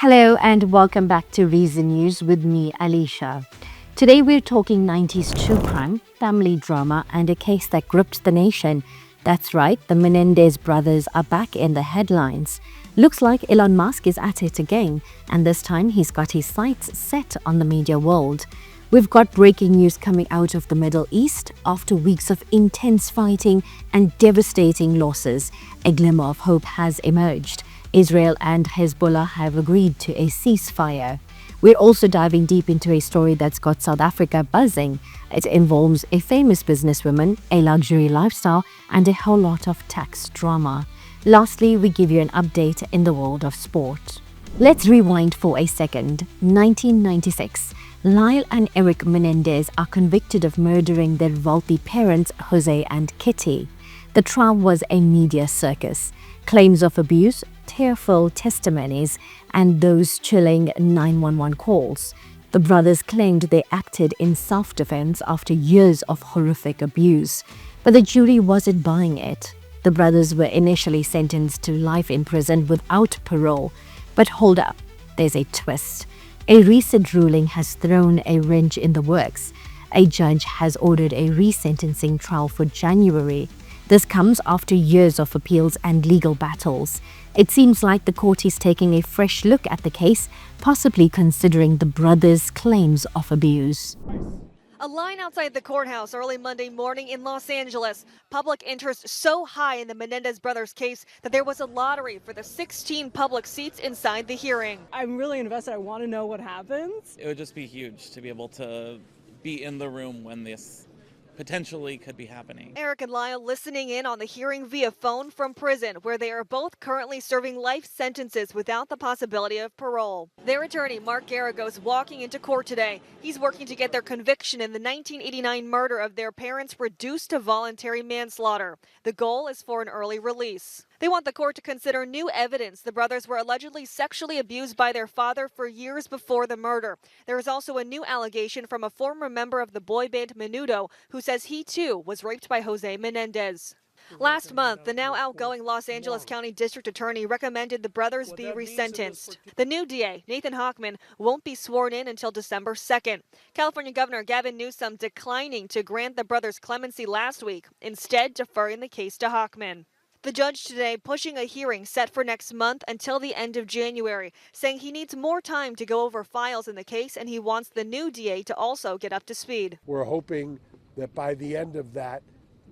Hello and welcome back to Reason News with me, Alicia. Today we're talking 90s true crime, family drama, and a case that gripped the nation. That's right, the Menendez brothers are back in the headlines. Looks like Elon Musk is at it again, and this time he's got his sights set on the media world. We've got breaking news coming out of the Middle East after weeks of intense fighting and devastating losses. A glimmer of hope has emerged. Israel and Hezbollah have agreed to a ceasefire. We're also diving deep into a story that's got South Africa buzzing. It involves a famous businesswoman, a luxury lifestyle, and a whole lot of tax drama. Lastly, we give you an update in the world of sport. Let's rewind for a second. 1996. Lyle and Eric Menendez are convicted of murdering their wealthy parents, Jose and Kitty. The trial was a media circus. Claims of abuse, tearful testimonies, and those chilling 911 calls. The brothers claimed they acted in self-defense after years of horrific abuse, but the jury wasn't buying it. The brothers were initially sentenced to life in prison without parole. But hold up, there's a twist. A recent ruling has thrown a wrench in the works. A judge has ordered a resentencing trial for January. This comes after years of appeals and legal battles. It seems like the court is taking a fresh look at the case, possibly considering the brothers' claims of abuse. A line outside the courthouse early Monday morning in Los Angeles. Public interest so high in the Menendez brothers case that there was a lottery for the 16 public seats inside the hearing. I'm really invested. I want to know what happens. It would just be huge to be able to be in the room when this potentially could be happening. Eric and Lyle listening in on the hearing via phone from prison, where they are both currently serving life sentences without the possibility of parole. Their attorney, Mark Garagos, walking into court today. He's working to get their conviction in the 1989 murder of their parents reduced to voluntary manslaughter. The goal is for an early release. They want the court to consider new evidence. The brothers were allegedly sexually abused by their father for years before the murder. There is also a new allegation from a former member of the boy band Menudo, who says he too was raped by Jose Menendez. Last month, the now outgoing Los Angeles County District Attorney recommended the brothers be resentenced. The new DA, Nathan Hochman, won't be sworn in until December 2nd. California Governor Gavin Newsom declining to grant the brothers clemency last week, instead deferring the case to Hochman. The judge today pushing a hearing set for next month until the end of January, saying he needs more time to go over files in the case and he wants the new DA to also get up to speed. We're hoping that by the end of that,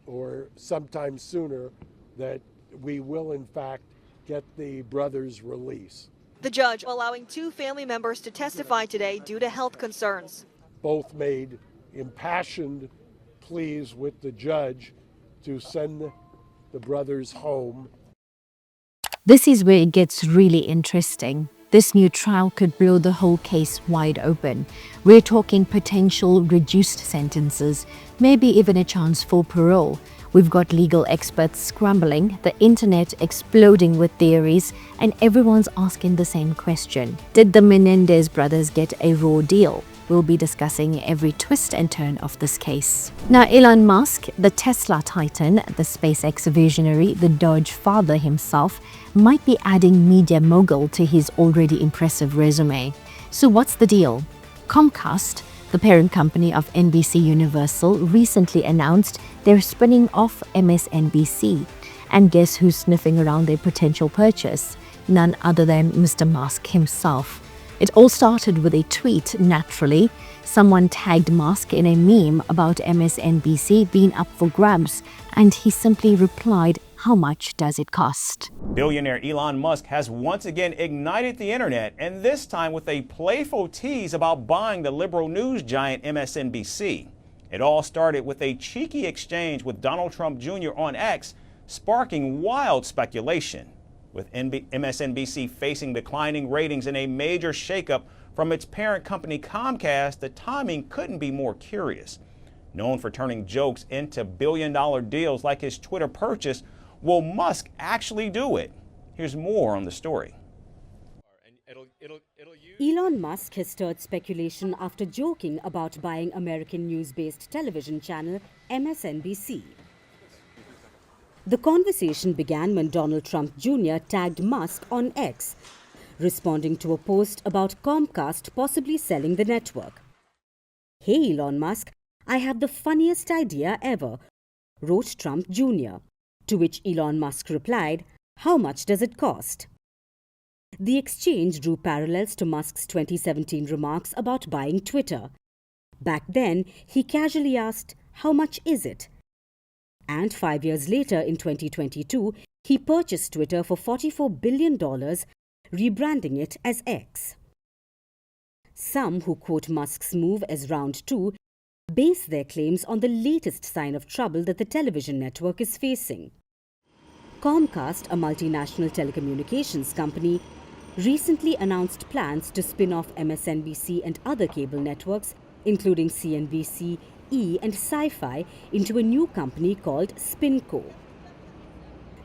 or sometime sooner, that we will in fact get the brothers' release. The judge allowing two family members to testify today due to health concerns. Both made impassioned pleas with the judge to send the brothers home. This is where it gets really interesting. This new trial could blow the whole case wide open. We're talking potential reduced sentences, maybe even a chance for parole. We've got legal experts scrambling, the internet exploding with theories, and everyone's asking the same question. Did the Menendez brothers get a raw deal? We'll be discussing every twist and turn of this case. Now, Elon Musk, the Tesla titan, the SpaceX visionary, the Dodge father himself, might be adding media mogul to his already impressive resume. So what's the deal? Comcast, the parent company of NBC Universal, recently announced they're spinning off MSNBC. And guess who's sniffing around their potential purchase? None other than Mr. Musk himself. It all started with a tweet, naturally. Someone tagged Musk in a meme about MSNBC being up for grabs, and he simply replied, "How much does it cost?" Billionaire Elon Musk has once again ignited the internet, and this time with a playful tease about buying the liberal news giant MSNBC. It all started with a cheeky exchange with Donald Trump Jr. on X, sparking wild speculation. With MSNBC facing declining ratings and a major shakeup from its parent company Comcast, the timing couldn't be more curious. Known for turning jokes into billion-dollar deals like his Twitter purchase, will Musk actually do it? Here's more on the story. Elon Musk has stirred speculation after joking about buying American news-based television channel MSNBC. The conversation began when Donald Trump Jr. tagged Musk on X. responding to a post about Comcast possibly selling the network. "Hey Elon Musk, I have the funniest idea ever," wrote Trump Jr., to which Elon Musk replied, "How much does it cost?" The exchange drew parallels to Musk's 2017 remarks about buying Twitter. Back then, he casually asked, "How much is it?" And 5 years later, in 2022, he purchased Twitter for $44 billion, rebranding it as X. Some who quote Musk's move as round two base their claims on the latest sign of trouble that the television network is facing. Comcast, a multinational telecommunications company, recently announced plans to spin off MSNBC and other cable networks, including CNBC, E! And Sci-Fi, into a new company called SpinCo.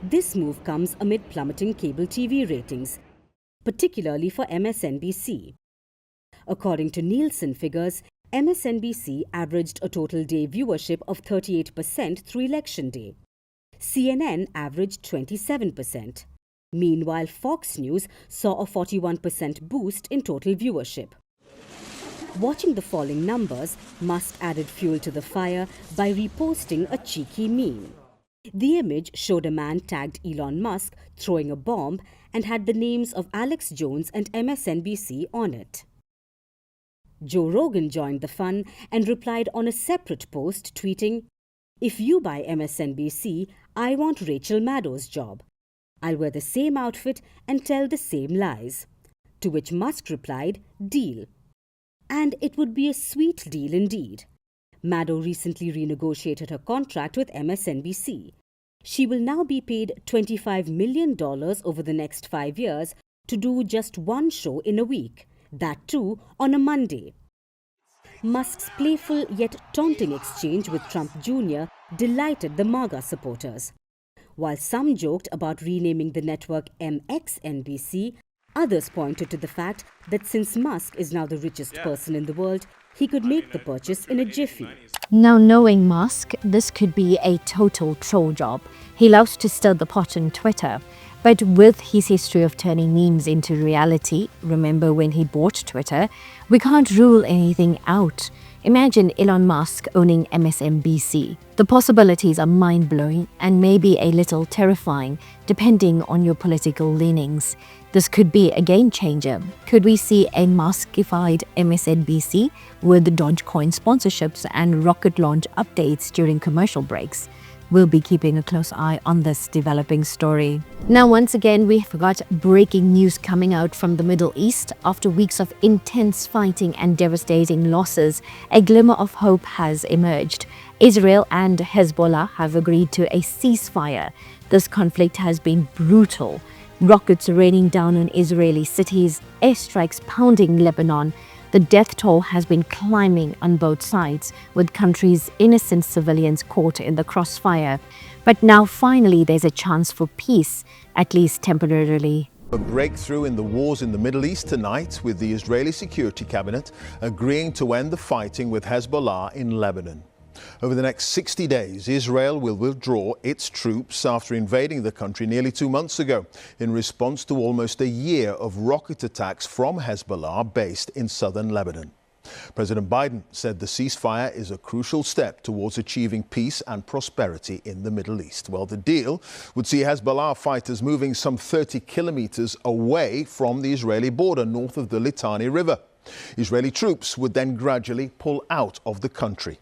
This move comes amid plummeting cable TV ratings, particularly for MSNBC. According to Nielsen figures, MSNBC averaged a total day viewership of 38% through Election Day. CNN averaged 27%. Meanwhile, Fox News saw a 41% boost in total viewership. Watching the falling numbers, Musk added fuel to the fire by reposting a cheeky meme. The image showed a man tagged Elon Musk throwing a bomb and had the names of Alex Jones and MSNBC on it. Joe Rogan joined the fun and replied on a separate post, tweeting, "If you buy MSNBC, I want Rachel Maddow's job. I'll wear the same outfit and tell the same lies." To which Musk replied, "Deal." And it would be a sweet deal indeed. Maddow recently renegotiated her contract with MSNBC. She will now be paid $25 million over the next 5 years to do just one show in a week, that too on a Monday. Musk's playful yet taunting exchange with Trump Jr. delighted the MAGA supporters. While some joked about renaming the network MXNBC, others pointed to the fact that since Musk is now the richest person in the world, he could make the purchase in a jiffy. Now, knowing Musk, this could be a total troll job. He loves to stir the pot on Twitter. But with his history of turning memes into reality, remember when he bought Twitter, we can't rule anything out. Imagine Elon Musk owning MSNBC. The possibilities are mind-blowing and maybe a little terrifying, depending on your political leanings. This could be a game changer. Could we see a Muskified MSNBC with Dogecoin sponsorships and rocket launch updates during commercial breaks? We'll be keeping a close eye on this developing story. Now, once again, we've got breaking news coming out from the Middle East. After weeks of intense fighting and devastating losses, a glimmer of hope has emerged. Israel and Hezbollah have agreed to a ceasefire. This conflict has been brutal. Rockets raining down on Israeli cities, airstrikes pounding Lebanon. The death toll has been climbing on both sides, with countries' innocent civilians caught in the crossfire. But now finally there's a chance for peace, at least temporarily. A breakthrough in the wars in the Middle East tonight, with the Israeli Security Cabinet agreeing to end the fighting with Hezbollah in Lebanon. Over the next 60 days, Israel will withdraw its troops after invading the country nearly 2 months ago in response to almost a year of rocket attacks from Hezbollah based in southern Lebanon. President Biden said the ceasefire is a crucial step towards achieving peace and prosperity in the Middle East. Well, the deal would see Hezbollah fighters moving some 30 kilometers away from the Israeli border north of the Litani River. Israeli troops would then gradually pull out of the country.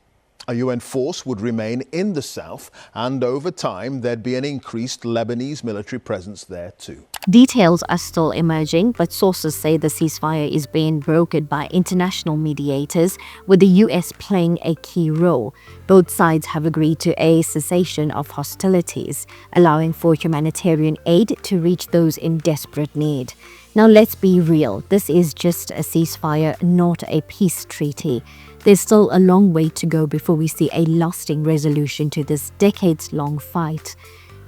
A UN force would remain in the south, and over time there'd be an increased Lebanese military presence there too. Details are still emerging, but sources say the ceasefire is being brokered by international mediators, with the US playing a key role. Both sides have agreed to a cessation of hostilities, allowing for humanitarian aid to reach those in desperate need. Now, let's be real. This is just a ceasefire, not a peace treaty. There's still a long way to go before we see a lasting resolution to this decades-long fight.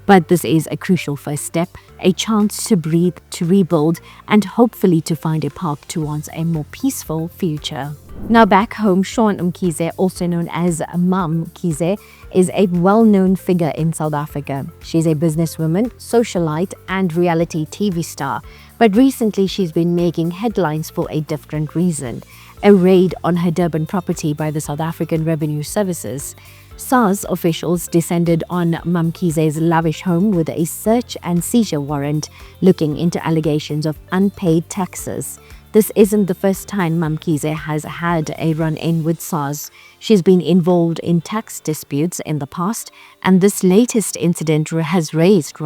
But this is a crucial first step, a chance to breathe, to rebuild, and hopefully to find a path towards a more peaceful future. Now back home, Sean Mkhize, also known as Mam Mkhize, is a well-known figure in South Africa. She's a businesswoman, socialite, and reality TV star. But recently she's been making headlines for a different reason. A raid on her Durban property by the South African Revenue Services. SARS officials descended on Mamkize's lavish home with a search and seizure warrant looking into allegations of unpaid taxes. This isn't the first time Mamkize has had a run-in with SARS. She's been involved in tax disputes in the past, and this latest incident has raised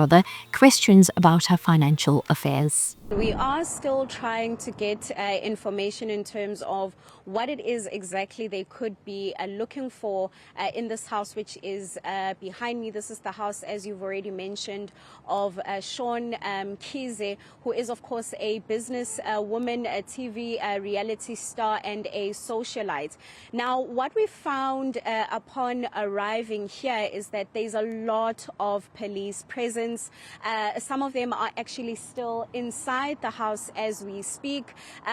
questions about her financial affairs. We are still trying to get information in terms of what it is exactly they could be looking for in this house, which is behind me. This is the house, as you've already mentioned, of Sean Mkhize, who is, of course, a business woman, a TV reality star, and a socialite. Now, what we found upon arriving here is that there's a lot of police presence. Some of them are actually still inside the house as we speak.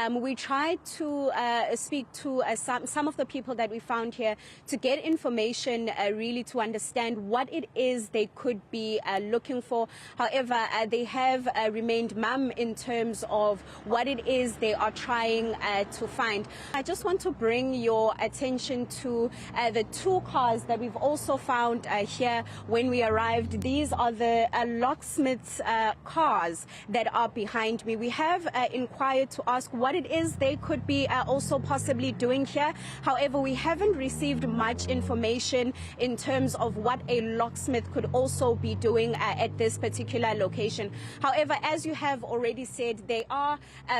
We tried to speak to some of the people that we found here to get information really to understand what it is they could be looking for. However, they have remained mum in terms of what it is they are trying to find. I just want to bring your attention to the two cars that we've also found here when we arrived. These are the locksmith's cars that are behind me. We have inquired to ask what it is they could be also possibly doing here. However, we haven't received much information in terms of what a locksmith could also be doing at this particular location. However, as you have already said, there are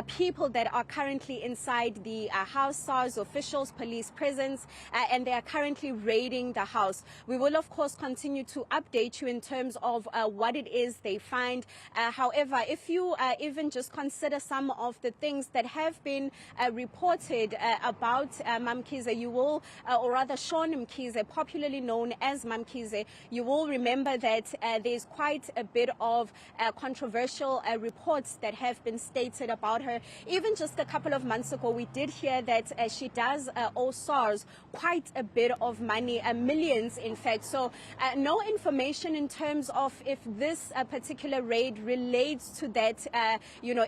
people that are currently inside the house, SARS officials, police presence, and they are currently raiding the house. We will, of course, continue to update you in terms of what it is they find. However, if you even just consider some of the things that have been reported about Mamkize, you will, or rather Sean Mkhize, popularly known as Mamkize, you will remember that there's quite a bit of controversial reports that have been stated about her. Even just a couple of months ago, we did hear that she does owe SARS quite a bit of money, millions in fact. So no information in terms of if this particular raid relates to that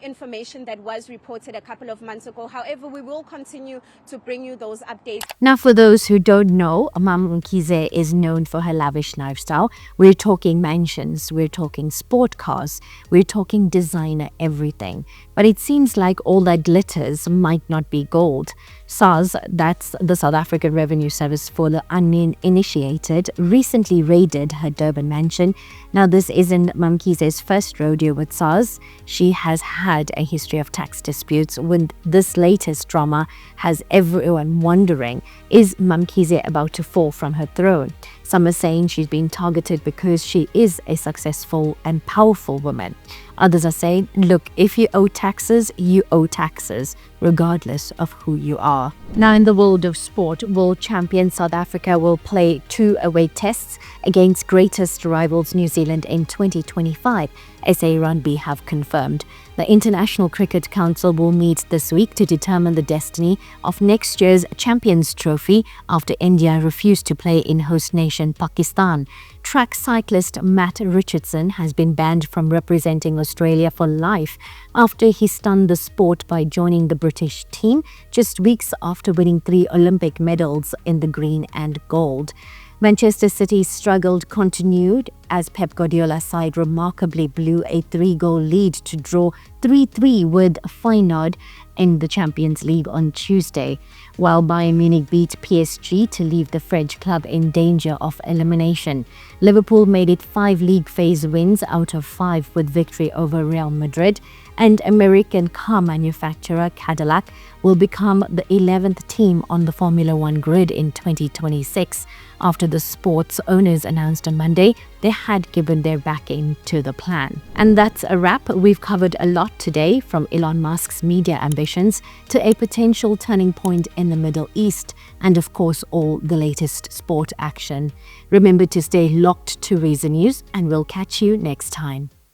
information that was reported a couple of months ago. However, we will continue to bring you those updates. Now, for those who don't know, Mamkize is known for her lavish lifestyle. We're talking mansions, we're talking sport cars, we're talking designer everything. But it seems like all that glitters might not be gold. SARS, that's the South African Revenue Service for the uninitiated, recently raided her Durban mansion. Now, this isn't Mamkize's first rodeo with SARS. She has had a history of tax disputes, when this latest drama has everyone wondering, is Mamkize about to fall from her throne? Some are saying she's being targeted because she is a successful and powerful woman. Others are saying, look, if you owe taxes, you owe taxes, regardless of who you are. Now, in the world of sport, world champion South Africa will play 2 away tests against greatest rivals New Zealand in 2025, SA Rugby have confirmed. The International Cricket Council will meet this week to determine the destiny of next year's Champions Trophy after India refused to play in host nation Pakistan. Track cyclist Matt Richardson has been banned from representing Australia for life after he stunned the sport by joining the British team just weeks after winning 3 Olympic medals in the green and gold. Manchester City's struggle continued as Pep Guardiola's side remarkably blew a 3-goal lead to draw 3-3 with Feyenoord in the Champions League on Tuesday, while Bayern Munich beat PSG to leave the French club in danger of elimination. Liverpool made it 5 league phase wins out of 5 with victory over Real Madrid, and American car manufacturer Cadillac will become the 11th team on the Formula One grid in 2026 after the sport's owners announced on Monday they had given their backing to the plan. And that's a wrap. We've covered a lot today, from Elon Musk's media ambitions to a potential turning point in the Middle East, and of course all the latest sport action. Remember to stay locked to Reason News, and we'll catch you next time.